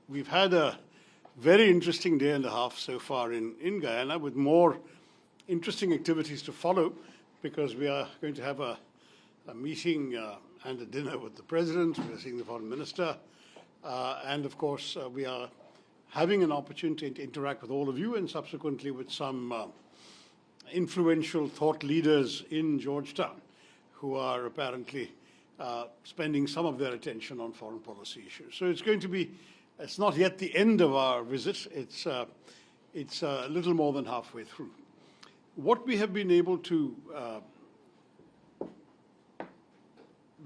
we've had a very interesting day and a half so far in Guyana, with more interesting activities to follow, because we are going to have a meeting and a dinner with the President. We're seeing the Foreign Minister. And of course, we are having an opportunity to interact with all of you, and subsequently with some influential thought leaders in Georgetown who are apparently spending some of their attention on foreign policy issues. So it's not yet the end of our visit. It's a little more than halfway through. What we have been able to,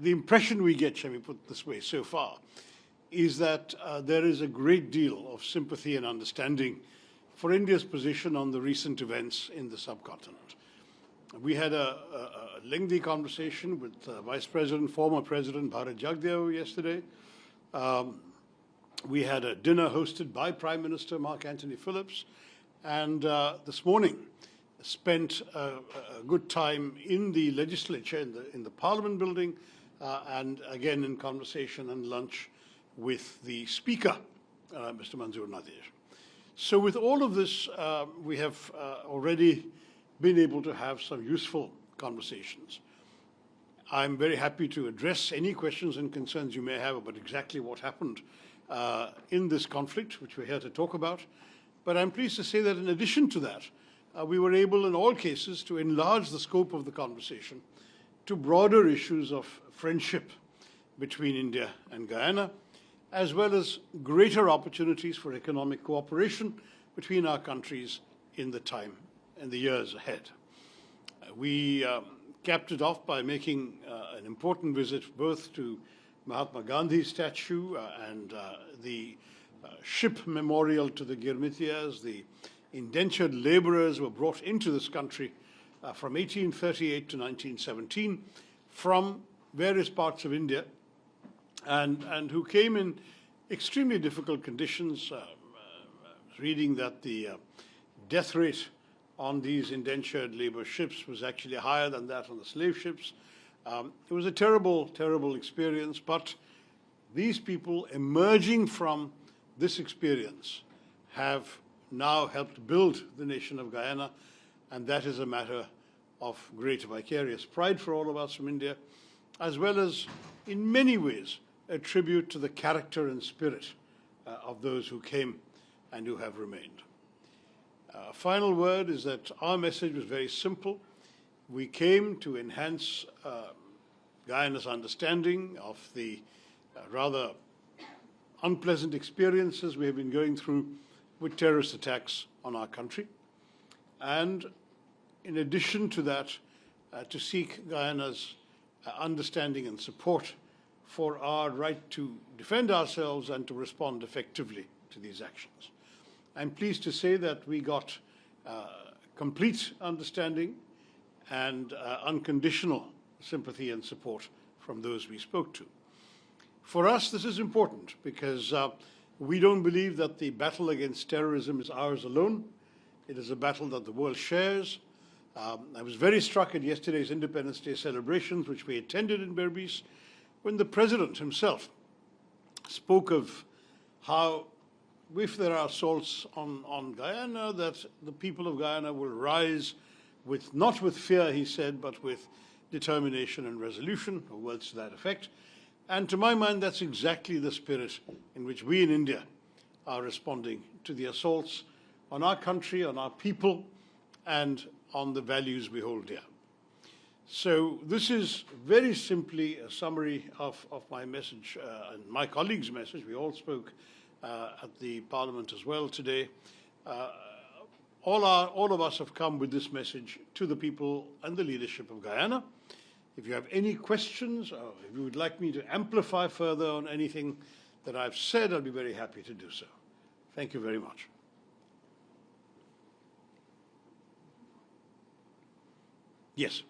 the impression we get, shall we put it this way, so far, is that there is a great deal of sympathy and understanding for India's position on the recent events in the subcontinent. We had a lengthy conversation with former President Bharat Jagdeo yesterday. We had a dinner hosted by Prime Minister Mark Anthony Phillips, and this morning spent a good time in the legislature, in the Parliament building, and again in conversation and lunch with the Speaker, Mr. Manzoor Nadir. So with all of this, we have already been able to have some useful conversations. I'm very happy to address any questions and concerns you may have about exactly what happened in this conflict, which we're here to talk about. But I'm pleased to say that in addition to that, we were able in all cases to enlarge the scope of the conversation to broader issues of friendship between India and Guyana, as well as greater opportunities for economic cooperation between our countries in the time and the years ahead. We capped it off by making an important visit both to Mahatma Gandhi's statue and the ship memorial to the Girmitiyas. The indentured laborers were brought into this country from 1838 to 1917 from various parts of India, and who came in extremely difficult conditions. Reading that the death rate on these indentured labor ships was actually higher than that on the slave ships. It was a terrible, terrible experience, but these people emerging from this experience have now helped build the nation of Guyana, and that is a matter of great vicarious pride for all of us from India, as well as, in many ways, a tribute to the character and spirit of those who came and who have remained. Final word is that our message was very simple. We came to enhance Guyana's understanding of the rather unpleasant experiences we have been going through with terrorist attacks on our country. And in addition to that, to seek Guyana's understanding and support for our right to defend ourselves and to respond effectively to these actions. I'm pleased to say that we got complete understanding and unconditional sympathy and support from those we spoke to. For us, this is important because we don't believe that the battle against terrorism is ours alone. It is a battle that the world shares. I was very struck at yesterday's Independence Day celebrations, which we attended in Berbice, when the President himself spoke of how, if there are assaults on Guyana, that the people of Guyana will rise not with fear, he said, but with determination and resolution, or words to that effect. And to my mind, that's exactly the spirit in which we in India are responding to the assaults on our country, on our people, and on the values we hold dear. So this is very simply a summary of my message and my colleague's message. We all spoke at the Parliament as well today. All of us have come with this message to the people and the leadership of Guyana. If you have any questions, or if you would like me to amplify further on anything that I've said, I'll be very happy to do so. Thank you very much. Yes.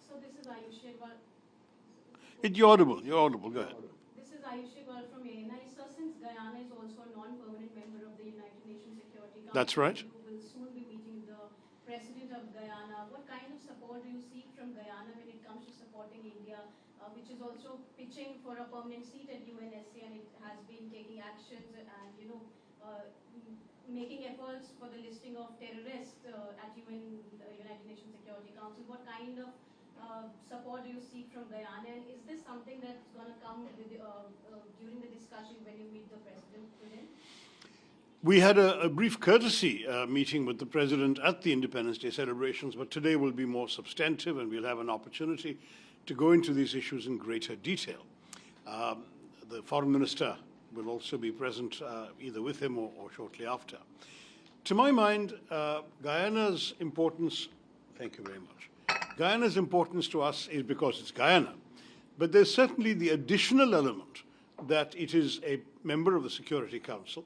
So this is Ayush Agarwal. You're audible. You're audible. Go ahead. This is Ayush Agarwal from ANI. So since Guyana is also a non-permanent member of the United Nations Security Council, that's right. who will soon be meeting the President of Guyana, what kind of support do you seek from Guyana when it comes to supporting India, which is also pitching for a permanent seat at UNSC, and it has been taking actions and making efforts for the listing of terrorists at United Nations Security Council. What kind of support do you seek from Guyana, and is this something that's going to come with, during the discussion when you meet the president today? We had a brief courtesy meeting with the president at the Independence Day celebrations, but today will be more substantive, and we'll have an opportunity to go into these issues in greater detail. The foreign minister will also be present either with him or shortly after. To my mind, Guyana's importance, thank you very much, Guyana's importance to us is because it's Guyana, but there's certainly the additional element that it is a member of the Security Council,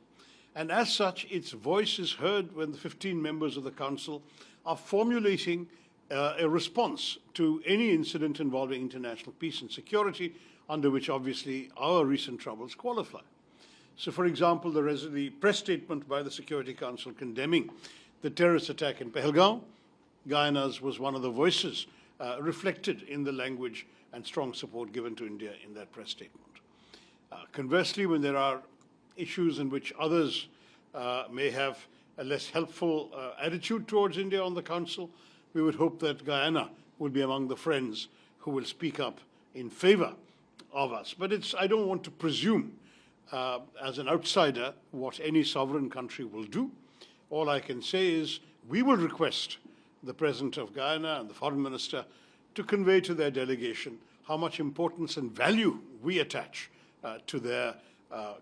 and as such, its voice is heard when the 15 members of the Council are formulating a response to any incident involving international peace and security, under which obviously our recent troubles qualify. So, for example, the press statement by the Security Council condemning the terrorist attack in Pahalgam, Guyana's was one of the voices reflected in the language and strong support given to India in that press statement. Conversely, when there are issues in which others may have a less helpful attitude towards India on the Council, we would hope that Guyana will be among the friends who will speak up in favor of us. But I don't want to presume as an outsider what any sovereign country will do. All I can say is we will request the President of Guyana and the Foreign Minister to convey to their delegation how much importance and value we attach to their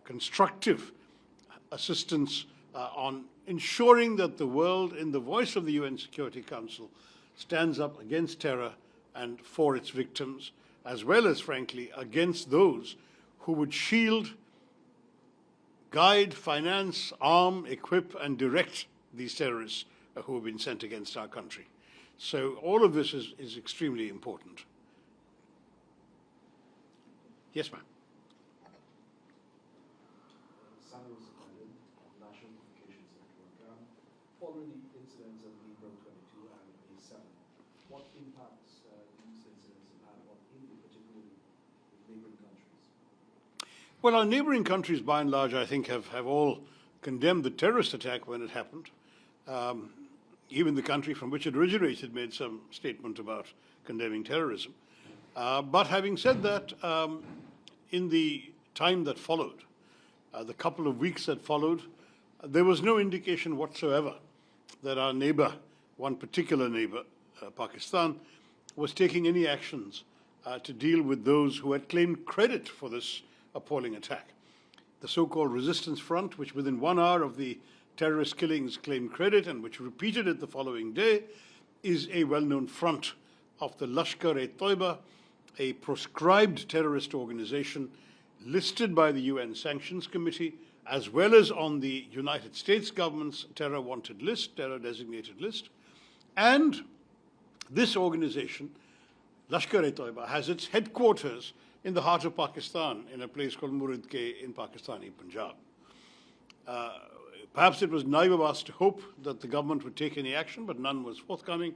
constructive assistance on ensuring that the world, in the voice of the UN Security Council, stands up against terror and for its victims, as well as, frankly, against those who would shield, guide, finance, arm, equip, and direct these terrorists who have been sent against our country. So all of this is extremely important. Yes, ma'am. Following the incidents of April 22 and May 7, what impacts these incidents have had on India, particularly with neighboring countries? Well, our neighboring countries, by and large, I think, have all condemned the terrorist attack when it happened. Even the country from which it originated made some statement about condemning terrorism. But having said that, in the time that followed, the couple of weeks that followed, there was no indication whatsoever that our neighbor, one particular neighbor, Pakistan, was taking any actions to deal with those who had claimed credit for this appalling attack. The so-called Resistance Front, which within 1 hour of the terrorist killings claimed credit and which repeated it the following day, is a well-known front of the Lashkar-e-Toiba, a proscribed terrorist organization listed by the UN Sanctions Committee, as well as on the United States government's terror wanted list, terror designated list. And this organization, Lashkar-e-Toiba, has its headquarters in the heart of Pakistan, in a place called Muridke in Pakistani Punjab. Perhaps it was naive of us to hope that the government would take any action, but none was forthcoming.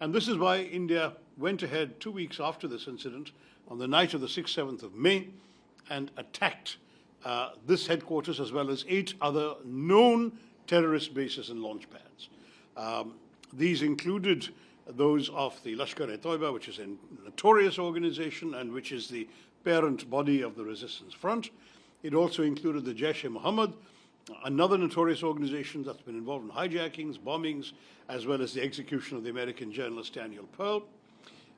And this is why India went ahead 2 weeks after this incident, on the night of the 6th, 7th of May, and attacked this headquarters as well as 8 other known terrorist bases and launch pads. These included those of the Lashkar-e-Toiba, which is a notorious organization and which is the parent body of the Resistance Front. It also included the Jaish-e-Mohammed, another notorious organization that's been involved in hijackings, bombings, as well as the execution of the American journalist Daniel Pearl.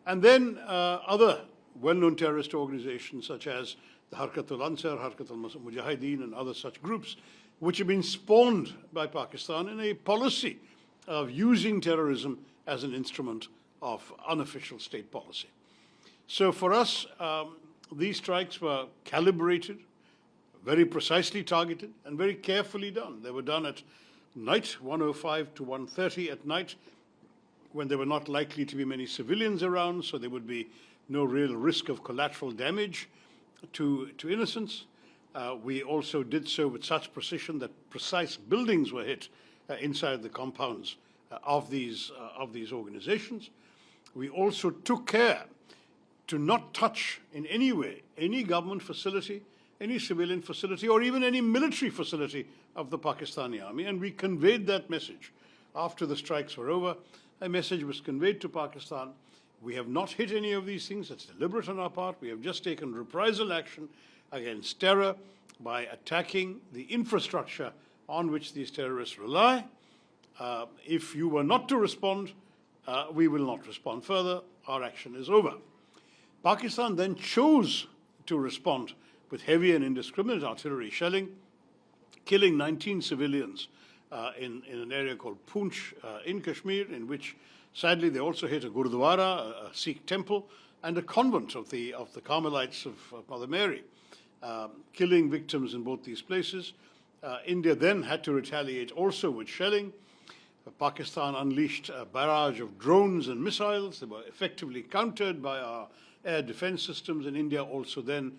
And then other well-known terrorist organizations such as the Harkat al-Ansar, Harkat al-Mujahideen, and other such groups, which have been spawned by Pakistan in a policy of using terrorism as an instrument of unofficial state policy. So for us, these strikes were calibrated, very precisely targeted, and very carefully done. They were done at night, 1:05 to 1:30 at night, when there were not likely to be many civilians around, so there would be no real risk of collateral damage to innocents. We also did so with such precision that precise buildings were hit inside the compounds of these organizations. We also took care to not touch in any way any government facility, any civilian facility, or even any military facility of the Pakistani army. And we conveyed that message after the strikes were over. A message was conveyed to Pakistan. We have not hit any of these things. It's deliberate on our part. We have just taken reprisal action against terror by attacking the infrastructure on which these terrorists rely. If you were not to respond, we will not respond further. Our action is over. Pakistan then chose to respond with heavy and indiscriminate artillery shelling, killing 19 civilians in an area called Poonch in Kashmir, in which sadly they also hit a Gurdwara, a Sikh temple, and a convent of the Carmelites of Mother Mary, killing victims in both these places. India then had to retaliate also with shelling. Pakistan unleashed a barrage of drones and missiles. They were effectively countered by our air defense systems, and India also then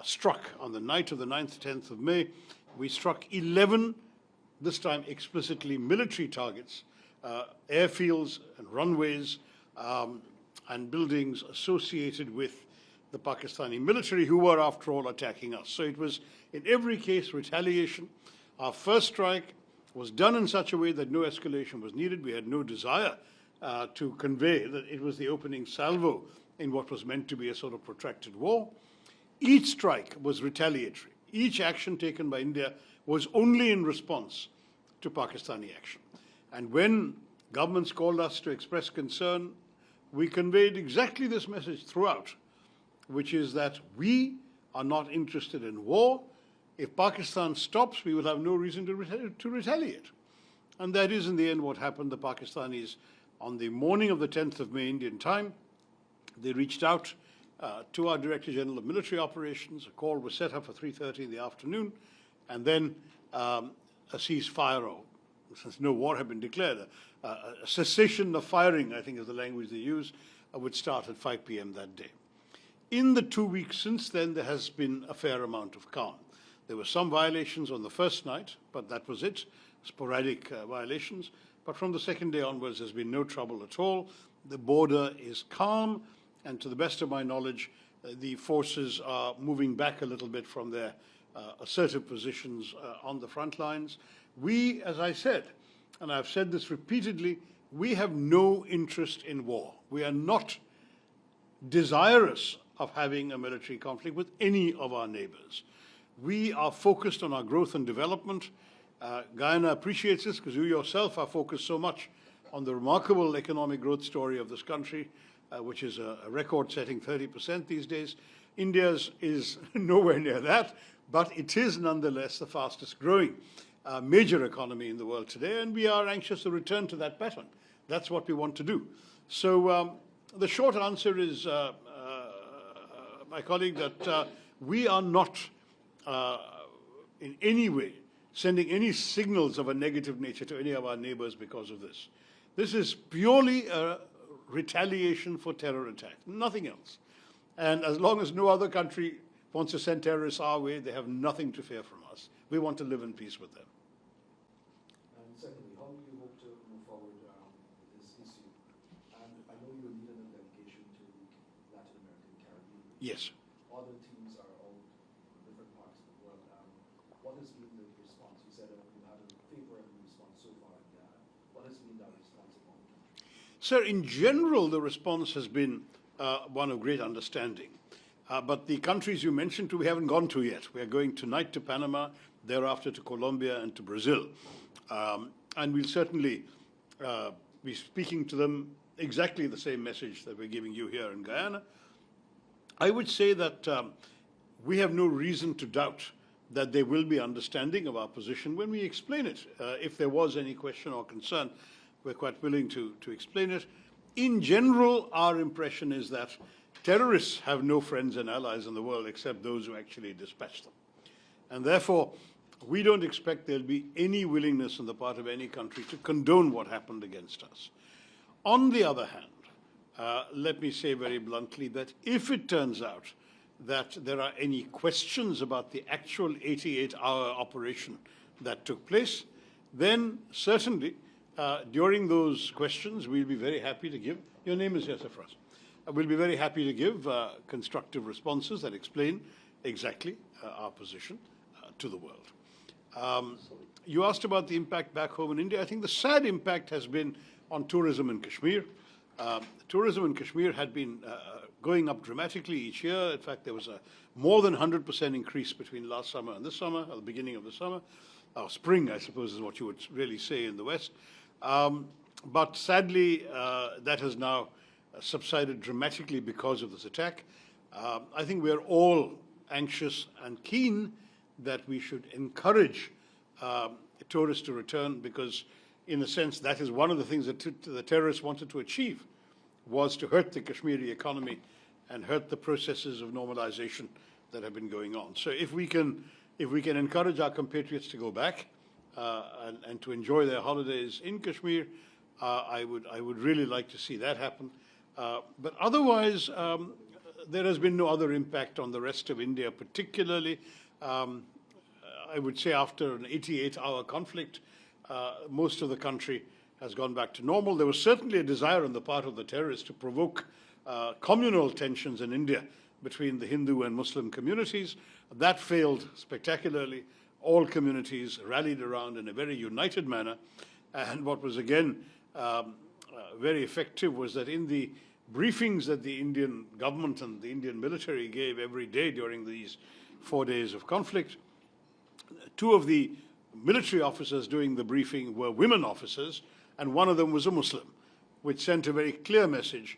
struck on the night of the 9th, 10th of May. We struck 11, this time explicitly military targets, airfields and runways and buildings associated with the Pakistani military, who were, after all, attacking us. So it was, in every case, retaliation. Our first strike was done in such a way that no escalation was needed. We had no desire to convey that it was the opening salvo in what was meant to be a sort of protracted war. Each strike was retaliatory. Each action taken by India was only in response to Pakistani action. And when governments called us to express concern, we conveyed exactly this message throughout, which is that we are not interested in war. If Pakistan stops, we will have no reason to retaliate. And that is, in the end, what happened. The Pakistanis, on the morning of the 10th of May Indian time, they reached out to our Director General of Military Operations. A call was set up for 3:30 in the afternoon, and then a ceasefire, or since no war had been declared, a cessation of firing, I think is the language they use, would start at 5 p.m. that day. In the 2 weeks since then, there has been a fair amount of calm. There were some violations on the first night, but that was it, sporadic violations. But from the second day onwards, there's been no trouble at all. The border is calm, and to the best of my knowledge, the forces are moving back a little bit from their assertive positions on the front lines. We, as I said, and I've said this repeatedly, we have no interest in war. We are not desirous of having a military conflict with any of our neighbors. We are focused on our growth and development. Guyana appreciates this because you yourself are focused so much on the remarkable economic growth story of this country, which is a record-setting 30% these days. India's is nowhere near that, but it is nonetheless the fastest growing major economy in the world today, and we are anxious to return to that pattern. That's what we want to do. So the short answer is, my colleague, that we are not in any way sending any signals of a negative nature to any of our neighbors because of this. This is purely a retaliation for terror attack, nothing else. And as long as no other country wants to send terrorists our way, they have nothing to fear from us. We want to live in peace with them. And secondly, how do you hope to move forward with this issue? And I know you're leading a delegation to Latin American, Caribbean. Yes. Other teams are all from different parts of the world. What has been the response? You said you had a favorable response so far in Ghana. What has been that response among the countries? Sir, in general, the response has been one of great understanding. But the countries you mentioned we haven't gone to yet. We are going tonight to Panama, thereafter to Colombia and to Brazil. And we'll certainly be speaking to them exactly the same message that we're giving you here in Guyana. I would say that we have no reason to doubt that they will be understanding of our position when we explain it. If there was any question or concern, we're quite willing to explain it. In general, our impression is that terrorists have no friends and allies in the world except those who actually dispatch them. And therefore, we don't expect there'll be any willingness on the part of any country to condone what happened against us. On the other hand, let me say very bluntly that if it turns out that there are any questions about the actual 88-hour operation that took place, then certainly during those questions we'll be very happy to give. Your name is here, sir, for us. we'll be very happy to give constructive responses that explain exactly our position to the world. You asked about the impact back home in India. I think the sad impact has been on tourism in Kashmir. Tourism in Kashmir had been going up dramatically each year. In fact, there was a more than 100% increase between last summer and this summer, or the beginning of the summer. Spring, I suppose, is what you would really say in the West. But sadly, that has now subsided dramatically because of this attack. I think we are all anxious and keen that we should encourage tourists to return, because in a sense that is one of the things that the terrorists wanted to achieve, was to hurt the Kashmiri economy and hurt the processes of normalization that have been going on. So if we can encourage our compatriots to go back and to enjoy their holidays in Kashmir, I would really like to see that happen. But otherwise, there has been no other impact on the rest of India, particularly. I would say after an 88-hour conflict, most of the country has gone back to normal. There was certainly a desire on the part of the terrorists to provoke communal tensions in India between the Hindu and Muslim communities. That failed spectacularly. All communities rallied around in a very united manner. And what was again very effective was that in the briefings that the Indian government and the Indian military gave every day during these 4 days of conflict, two of the military officers doing the briefing were women officers, and one of them was a Muslim, which sent a very clear message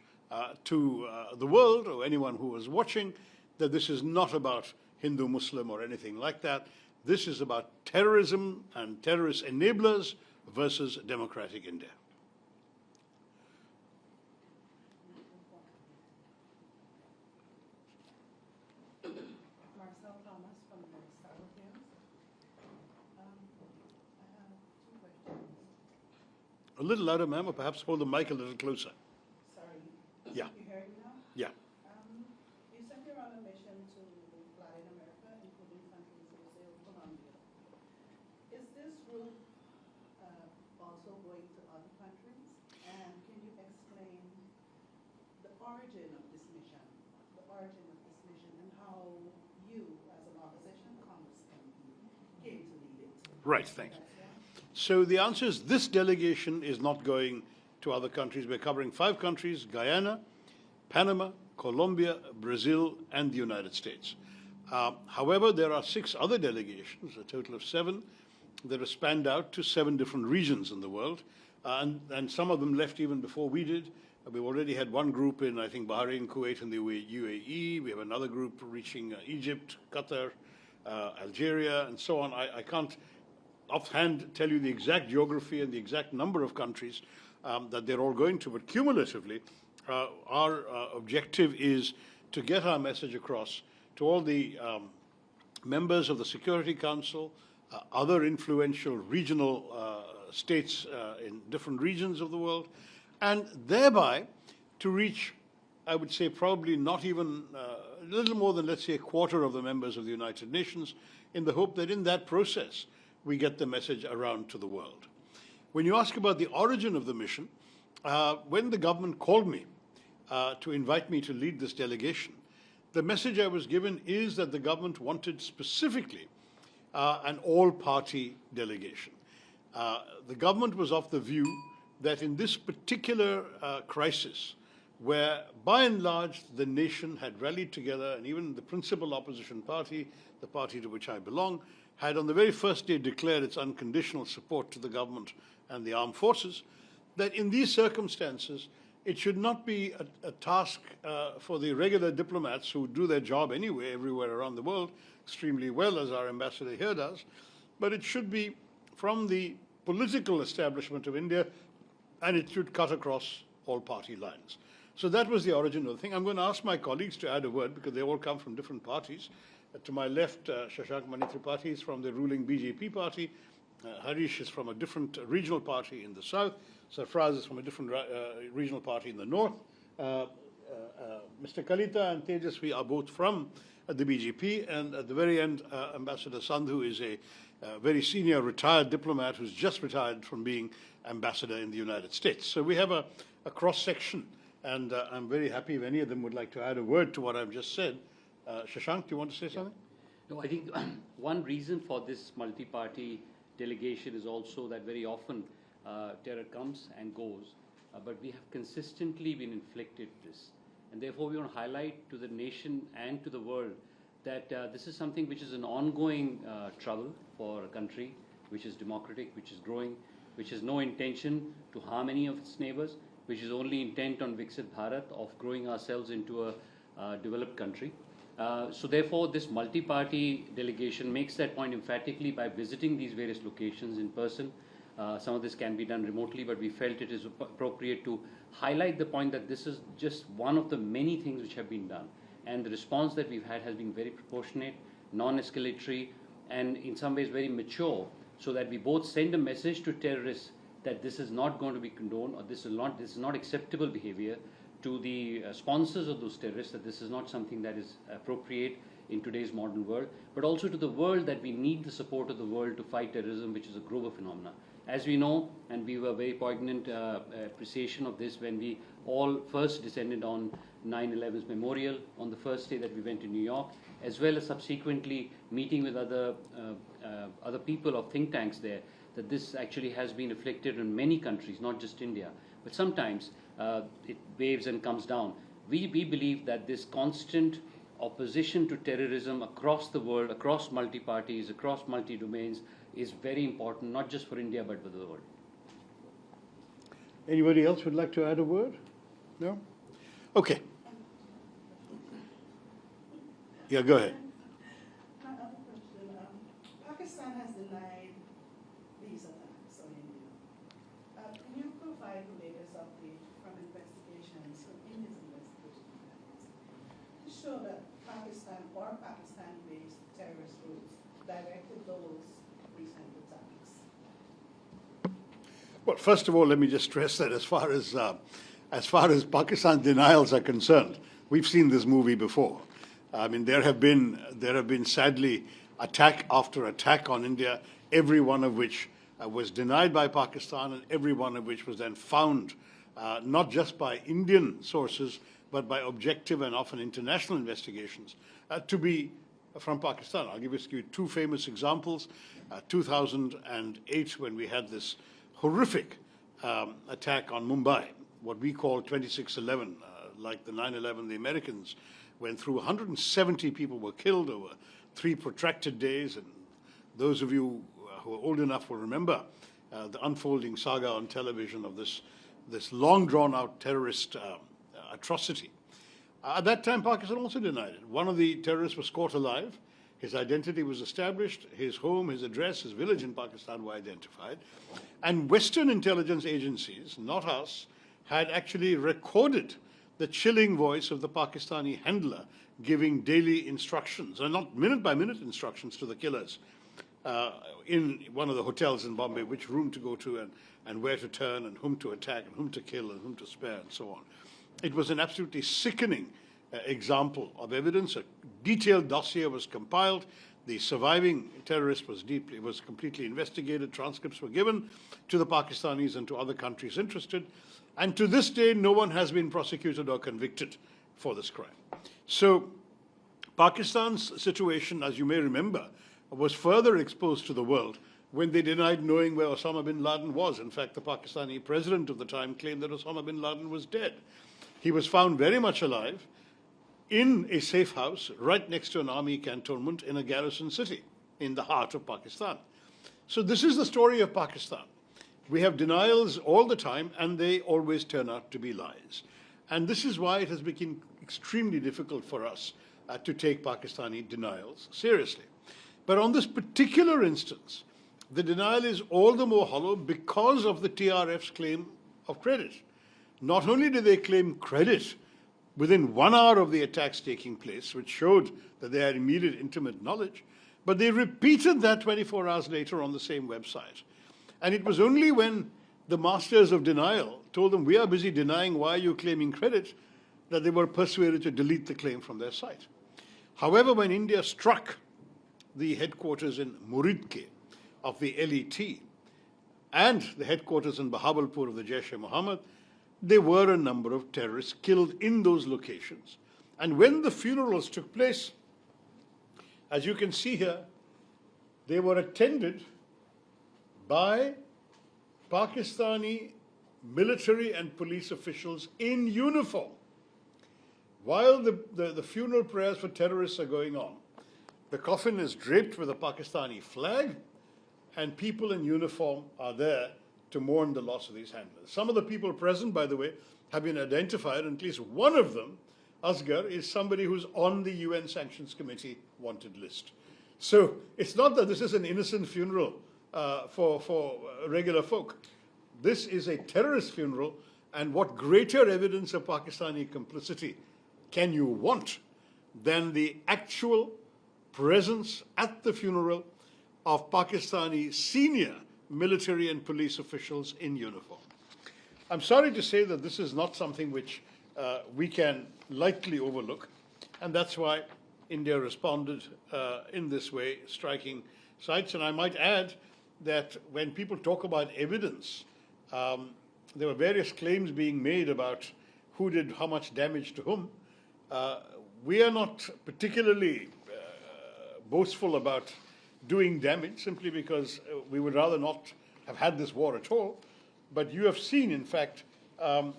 to the world, or anyone who was watching, that this is not about Hindu-Muslim or anything like that. This is about terrorism and terrorist enablers versus democratic India. A little louder, ma'am, or perhaps hold the mic a little closer. Sorry. Yeah. You hear me now? Yeah. You said you're on a mission to Latin America, including countries also Colombia. Is this route also going to other countries? And can you explain the origin of this mission, and how you, as an opposition congressman, came to lead it? Right, thanks. So the answer is this delegation is not going to other countries. We're covering 5 countries: Guyana, Panama, Colombia, Brazil, and the United States. However, there are 6 other delegations, a total of 7, that are spanned out to 7 different regions in the world. And some of them left even before we did. We've already had one group in, I think, Bahrain, Kuwait, and the UAE. We have another group reaching Egypt, Qatar, Algeria, and so on. I can't offhand tell you the exact geography and the exact number of countries that they're all going to, but cumulatively, our objective is to get our message across to all the members of the Security Council, other influential regional states in different regions of the world, and thereby to reach, I would say, probably not even a little more than, let's say, a quarter of the members of the United Nations, in the hope that in that process, we get the message around to the world. When you ask about the origin of the mission, when the government called me to invite me to lead this delegation, the message I was given is that the government wanted specifically an all-party delegation. The government was of the view that in this particular crisis, where by and large the nation had rallied together, and even the principal opposition party, the party to which I belong, had on the very first day declared its unconditional support to the government and the armed forces, that in these circumstances, it should not be a task for the regular diplomats who do their job anyway, everywhere around the world, extremely well, as our ambassador here does, but it should be from the political establishment of India, and it should cut across all party lines. So that was the origin of the thing. I'm going to ask my colleagues to add a word, because they all come from different parties. To my left, Shashank Manitripathi is from the ruling BJP party. Harish is from a different regional party in the south. Sarfraz is from a different regional party in the north. Mr. Kalita and Tejasvi are both from the BJP. And at the very end, Ambassador Sandhu is a very senior retired diplomat who's just retired from being ambassador in the United States. So we have a cross-section And I'm very happy if any of them would like to add a word to what I've just said. Shashank, do you want to say something? No, I think one reason for this multi-party delegation is also that very often terror comes and goes, but we have consistently been inflicted this. And therefore we want to highlight to the nation and to the world that this is something which is an ongoing trouble for a country which is democratic, which is growing, which has no intention to harm any of its neighbors, which is only intent on Viksit Bharat, of growing ourselves into a developed country. So therefore, this multi-party delegation makes that point emphatically by visiting these various locations in person. Some of this can be done remotely, but we felt it is appropriate to highlight the point that this is just one of the many things which have been done. And the response that we've had has been very proportionate, non-escalatory, and in some ways very mature, so that we both send a message to terrorists that this is not going to be condoned, or this is not acceptable behavior, to the sponsors of those terrorists, that this is not something that is appropriate in today's modern world, but also to the world that we need the support of the world to fight terrorism, which is a global phenomenon. As we know, and we were very poignant appreciation of this when we all first descended on 9/11's memorial on the first day that we went to New York, as well as subsequently meeting with other people of think tanks there, that this actually has been afflicted in many countries, not just India. But sometimes it waves and comes down. We believe that this constant opposition to terrorism across the world, across multi-parties, across multi-domains, is very important, not just for India, but for the world. Anybody else would like to add a word? No? Okay. Yeah, go ahead. My other question, Pakistan has denied these attacks on India. Can you provide the latest update from investigations, from India's investigation to show that Pakistan or Pakistan-based terrorist groups directed those recent attacks? Well, first of all, let me just stress that as far as Pakistan's denials are concerned, we've seen this movie before. I mean, there have been sadly attack after attack on India, every one of which was denied by Pakistan, and every one of which was then found not just by Indian sources, but by objective and often international investigations to be from Pakistan. I'll give you two famous examples. 2008, when we had this horrific attack on Mumbai, what we call 26/11, like the 9/11, the Americans went through. 170 people were killed over 3 protracted days, and those of you who are old enough will remember the unfolding saga on television of this long drawn-out terrorist atrocity. At that time, Pakistan also denied it. One of the terrorists was caught alive. His identity was established. His home, his address, his village in Pakistan were identified. And Western intelligence agencies, not us, had actually recorded the chilling voice of the Pakistani handler giving daily instructions, and not minute-by-minute instructions to the killers in one of the hotels in Bombay, which room to go to and where to turn and whom to attack and whom to kill and whom to spare and so on. It was an absolutely sickening example of evidence. A detailed dossier was compiled. The surviving terrorist was completely investigated. Transcripts were given to the Pakistanis and to other countries interested. And to this day, no one has been prosecuted or convicted for this crime. So Pakistan's situation, as you may remember, was further exposed to the world when they denied knowing where Osama bin Laden was. In fact, the Pakistani president of the time claimed that Osama bin Laden was dead. He was found very much alive in a safe house right next to an army cantonment in a garrison city in the heart of Pakistan. So this is the story of Pakistan. We have denials all the time, and they always turn out to be lies. And this is why it has become extremely difficult for us to take Pakistani denials seriously. But on this particular instance, the denial is all the more hollow because of the TRF's claim of credit. Not only did they claim credit within 1 hour of the attacks taking place, which showed that they had immediate intimate knowledge, but they repeated that 24 hours later on the same website. And it was only when the masters of denial told them, "We are busy denying, why are you claiming credit?" that they were persuaded to delete the claim from their site. However, when India struck the headquarters in Muridke of the LET and the headquarters in Bahawalpur of the Jaish-e-Mohammed, there were a number of terrorists killed in those locations. And when the funerals took place, as you can see here, they were attended by Pakistani military and police officials in uniform. While the funeral prayers for terrorists are going on, the coffin is draped with a Pakistani flag, and people in uniform are there to mourn the loss of these handlers. Some of the people present, by the way, have been identified, and at least one of them, Asghar, is somebody who's on the UN Sanctions Committee wanted list. So it's not that this is an innocent funeral for regular folk. This is a terrorist funeral, and what greater evidence of Pakistani complicity can you want than the actual presence at the funeral of Pakistani senior military and police officials in uniform? I'm sorry to say that this is not something which we can lightly overlook, and that's why India responded in this way, striking sites. And I might add that when people talk about evidence, there were various claims being made about who did how much damage to whom. We are not particularly boastful about doing damage, simply because we would rather not have had this war at all. But you have seen, in fact, and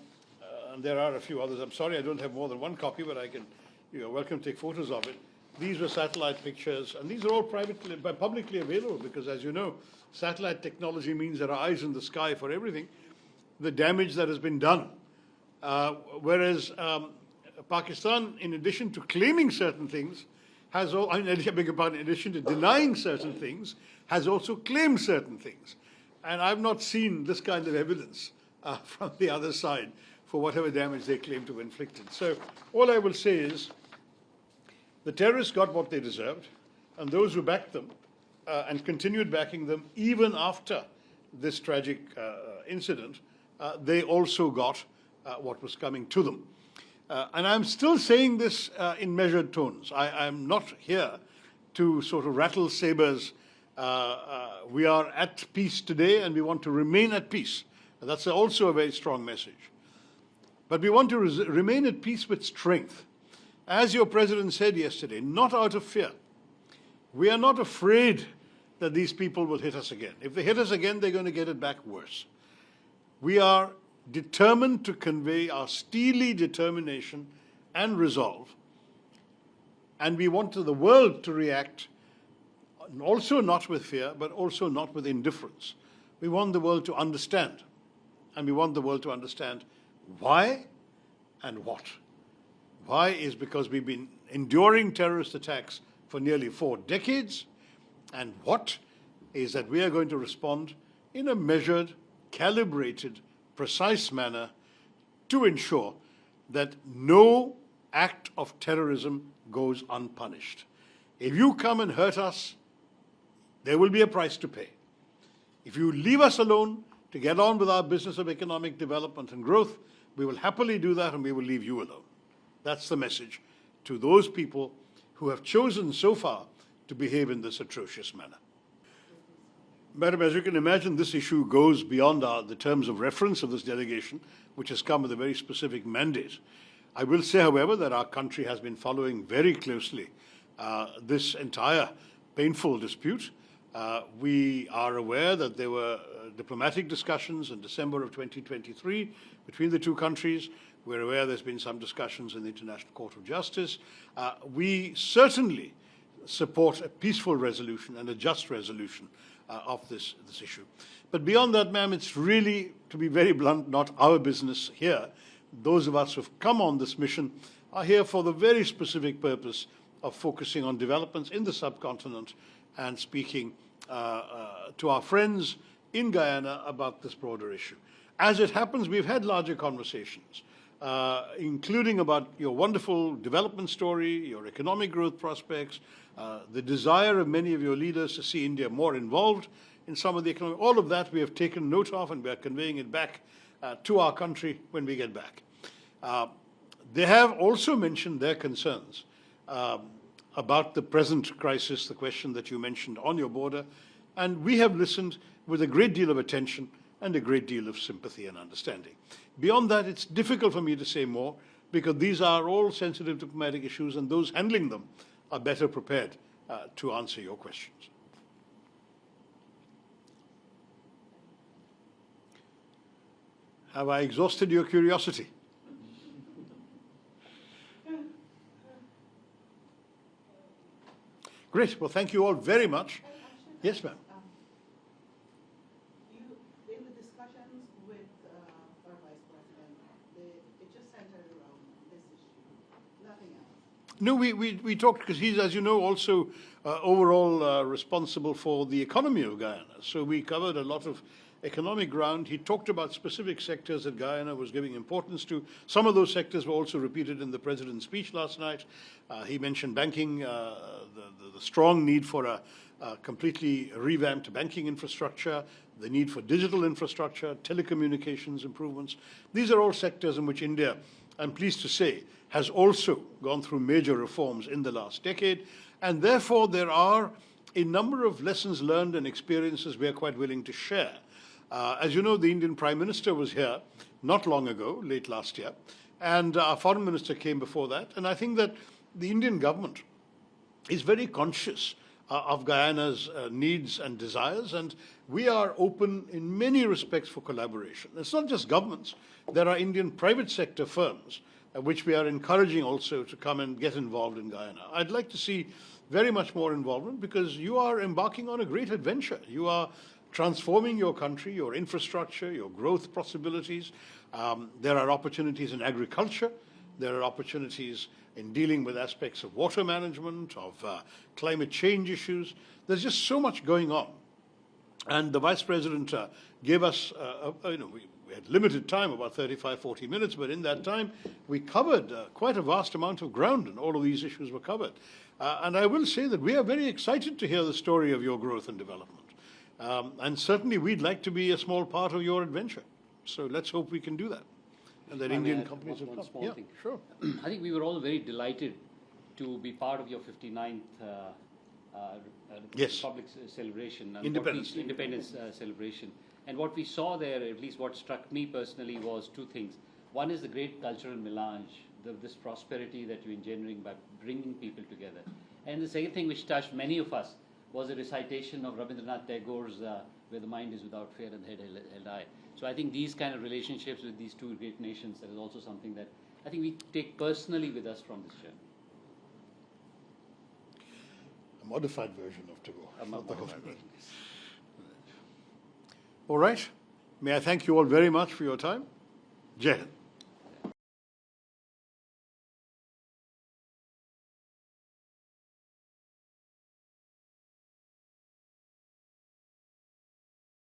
there are a few others. I'm sorry I don't have more than one copy, but I can, you're welcome to take photos of it. These were satellite pictures, and these are all publicly available, because, as you know, satellite technology means there are eyes in the sky for everything. The damage that has been done. Whereas Pakistan, in addition to claiming certain things, has all, I beg your pardon, in addition to denying certain things, has also claimed certain things. And I've not seen this kind of evidence from the other side for whatever damage they claim to have inflicted. So all I will say is the terrorists got what they deserved, and those who backed them and continued backing them even after this tragic incident, they also got what was coming to them. And I'm still saying this in measured tones. I'm not here to sort of rattle sabers. We are at peace today, and we want to remain at peace. And that's also a very strong message. But we want to remain at peace with strength. As your president said yesterday, not out of fear. We are not afraid that these people will hit us again. If they hit us again, they're going to get it back worse. We are determined to convey our steely determination and resolve, and we want the world to react also not with fear, but also not with indifference. We want the world to understand, and we want the world to understand why and what. Why is because we've been enduring terrorist attacks for nearly 4 decades, and what is that we are going to respond in a measured, calibrated, precise manner to ensure that no act of terrorism goes unpunished. If you come and hurt us, there will be a price to pay. If you leave us alone to get on with our business of economic development and growth, we will happily do that, and we will leave you alone. That's the message to those people who have chosen so far to behave in this atrocious manner. Madam, as you can imagine, this issue goes beyond the terms of reference of this delegation, which has come with a very specific mandate. I will say, however, that our country has been following very closely this entire painful dispute. We are aware that there were diplomatic discussions in December of 2023 between the two countries. We're aware there's been some discussions in the International Court of Justice. We certainly support a peaceful resolution and a just resolution of this issue. But beyond that, ma'am, it's really, to be very blunt, not our business here. Those of us who've come on this mission are here for the very specific purpose of focusing on developments in the subcontinent and speaking to our friends in Guyana about this broader issue. As it happens, we've had larger conversations, including about your wonderful development story, your economic growth prospects, the desire of many of your leaders to see India more involved in some of the economic, all of that we have taken note of, and we are conveying it back to our country when we get back. They have also mentioned their concerns about the present crisis, the question that you mentioned on your border, and we have listened with a great deal of attention and a great deal of sympathy and understanding. Beyond that, it's difficult for me to say more because these are all sensitive diplomatic issues and those handling them are better prepared to answer your questions. Have I exhausted your curiosity? Great. Well, thank you all very much. Yes, ma'am. In the discussions with our Vice President, it just centered around this issue, nothing else. No, we talked because he's, as you know, also overall responsible for the economy of Guyana. So we covered a lot of economic ground. He talked about specific sectors that Guyana was giving importance to. Some of those sectors were also repeated in the President's speech last night. He mentioned banking, the strong need for a completely revamped banking infrastructure, the need for digital infrastructure, telecommunications improvements. These are all sectors in which India, I'm pleased to say, has also gone through major reforms in the last decade. And therefore, there are a number of lessons learned and experiences we are quite willing to share. As you know, the Indian Prime Minister was here not long ago, late last year, and our Foreign Minister came before that. And I think that the Indian government is very conscious of Guyana's needs and desires, and we are open in many respects for collaboration. It's not just governments. There are Indian private sector firms which we are encouraging also to come and get involved in Guyana. I'd like to see very much more involvement because you are embarking on a great adventure. You are transforming your country, your infrastructure, your growth possibilities. There are opportunities in agriculture. There are opportunities in dealing with aspects of water management, of climate change issues. There's just so much going on. And the Vice President gave us, we had limited time, about 35, 40 minutes, but in that time, we covered quite a vast amount of ground, and all of these issues were covered. And I will say that we are very excited to hear the story of your growth and development. And certainly, we'd like to be a small part of your adventure. So let's hope we can do that. And that Indian companies will come. One small Yeah, thing. sure. I think we were all very delighted to be part of your 59th Yes. Republic celebration. And Independence. Independence celebration. And what we saw there, at least what struck me personally, was two things. One is the great cultural melange, this prosperity that you're engendering by bringing people together. And the second thing which touched many of us was a recitation of Rabindranath Tagore's Where the Mind is Without Fear and the Head Held High. So I think these kind of relationships with these two great nations, that is also something that I think we take personally with us from this journey. A modified version of Tagore. Not the whole Modified version. All right. May I thank you all very much for your time. Jai Hind.